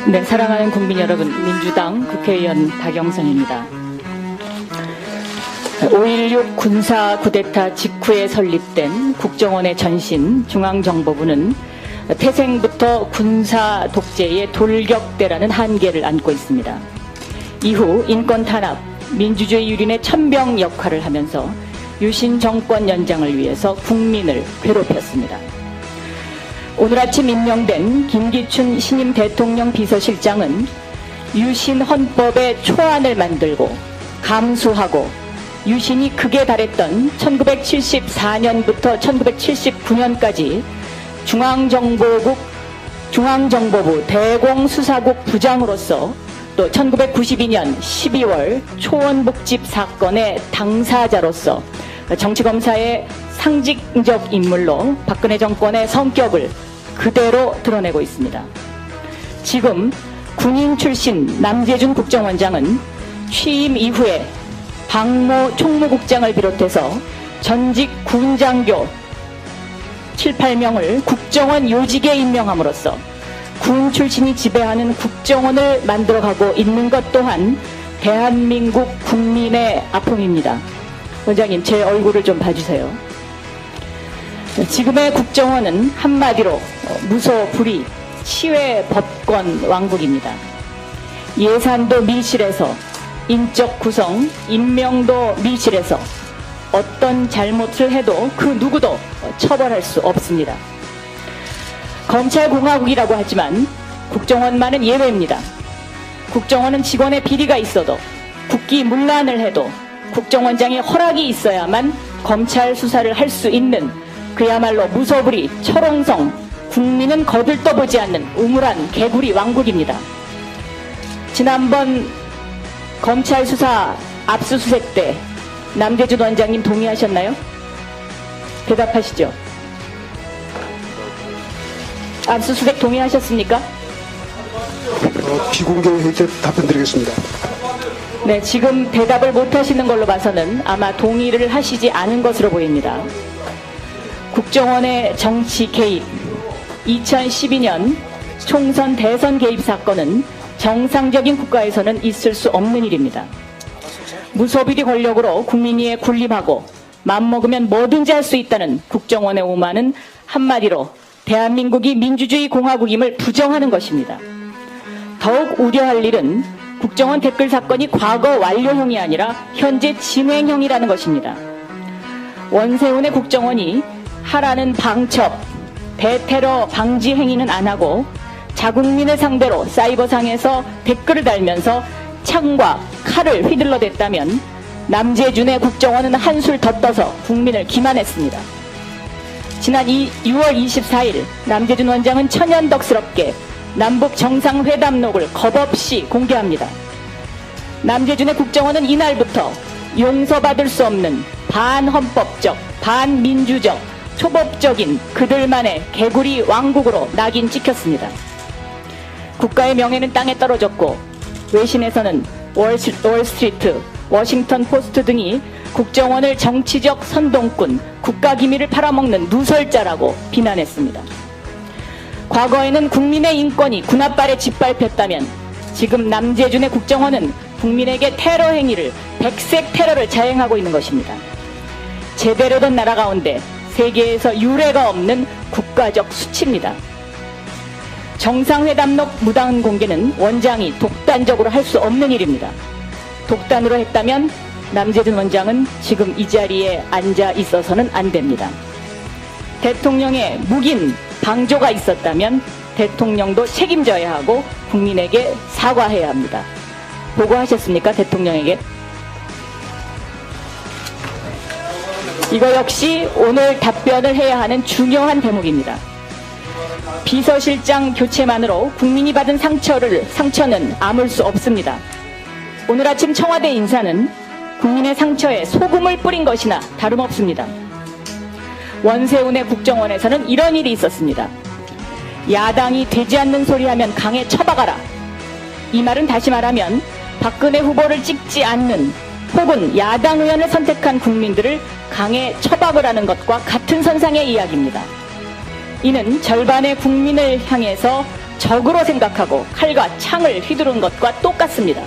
네, 사랑하는 국민 여러분, 민주당 국회의원 박영선입니다. 5.16 군사 쿠데타 직후에 설립된 국정원의 전신 중앙정보부는 태생부터 군사 독재의 돌격대라는 한계를 안고 있습니다. 이후 인권 탄압, 민주주의 유린의 천병 역할을 하면서 유신 정권 연장을 위해서 국민을 괴롭혔습니다. 오늘 아침 임명된 김기춘 신임 대통령 비서실장은 유신 헌법의 초안을 만들고 감수하고 유신이 극에 달했던 1974년부터 1979년까지 중앙정보부 대공수사국 부장으로서 또 1992년 12월 초원복집 사건의 당사자로서 정치검사의 상징적 인물로 박근혜 정권의 성격을 그대로 드러내고 있습니다. 지금 군인 출신 남재준 국정원장은 취임 이후에 박모 총무국장을 비롯해서 전직 군장교 7, 8명을 국정원 요직에 임명함으로써 군 출신이 지배하는 국정원을 만들어가고 있는 것 또한 대한민국 국민의 아픔입니다. 원장님, 제 얼굴을 좀 봐주세요. 지금의 국정원은 한마디로 무소불위 치외 법권 왕국입니다. 예산도 밀실해서, 인적 구성, 임명도 밀실해서 어떤 잘못을 해도 그 누구도 처벌할 수 없습니다. 검찰공화국이라고 하지만 국정원만은 예외입니다. 국정원은 직원의 비리가 있어도, 국기문란을 해도 국정원장의 허락이 있어야만 검찰 수사를 할 수 있는 그야말로 무소불위, 철옹성, 국민은 거들떠보지 않는 우물한 개구리 왕국입니다. 지난번 검찰 수사 압수수색 때 남재준 원장님 동의하셨나요? 대답하시죠. 압수수색 동의하셨습니까? 비공개 회의 때 답변드리겠습니다. 네, 지금 대답을 못하시는 걸로 봐서는 아마 동의를 하시지 않은 것으로 보입니다. 국정원의 정치 개입, 2012년 총선 대선 개입 사건은 정상적인 국가에서는 있을 수 없는 일입니다. 무소비리 권력으로 국민위에 군림하고 맘먹으면 뭐든지 할 수 있다는 국정원의 오만은 한마디로 대한민국이 민주주의 공화국임을 부정하는 것입니다. 더욱 우려할 일은 국정원 댓글 사건이 과거 완료형이 아니라 현재 진행형이라는 것입니다. 원세훈의 국정원이 하라는 방첩, 대테러 방지 행위는 안 하고 자국민을 상대로 사이버상에서 댓글을 달면서 창과 칼을 휘둘러댔다면 남재준의 국정원은 한술 더 떠서 국민을 기만했습니다. 지난 6월 24일 남재준 원장은 천연덕스럽게 남북 정상회담록을 겁없이 공개합니다. 남재준의 국정원은 이날부터 용서받을 수 없는 반헌법적, 반민주적, 초법적인 그들만의 개구리 왕국으로 낙인 찍혔습니다. 국가의 명예는 땅에 떨어졌고 외신에서는 월스트리트, 워싱턴 포스트 등이 국정원을 정치적 선동꾼, 국가기밀을 팔아먹는 누설자라고 비난했습니다. 과거에는 국민의 인권이 군홧발에 짓밟혔다면 지금 남재준의 국정원은 국민에게 테러 행위를, 백색 테러를 자행하고 있는 것입니다. 제대로 된 나라 가운데 세계에서 유례가 없는 국가적 수치입니다. 정상회담록 무단 공개는 원장이 독단적으로 할 수 없는 일입니다. 독단으로 했다면 남재준 원장은 지금 이 자리에 앉아 있어서는 안 됩니다. 대통령의 묵인, 방조가 있었다면 대통령도 책임져야 하고 국민에게 사과해야 합니다. 보고하셨습니까? 대통령에게? 이거 역시 오늘 답변을 해야 하는 중요한 대목입니다. 비서실장 교체만으로 국민이 받은 상처는 아물 수 없습니다. 오늘 아침 청와대 인사는 국민의 상처에 소금을 뿌린 것이나 다름없습니다. 원세훈의 국정원에서는 이런 일이 있었습니다. 야당이 되지 않는 소리 하면 강에 처박아라. 이 말은 다시 말하면 박근혜 후보를 찍지 않는 혹은 야당 의원을 선택한 국민들을 강에 처박으라는 것과 같은 선상의 이야기입니다. 이는 절반의 국민을 향해서 적으로 생각하고 칼과 창을 휘두른 것과 똑같습니다.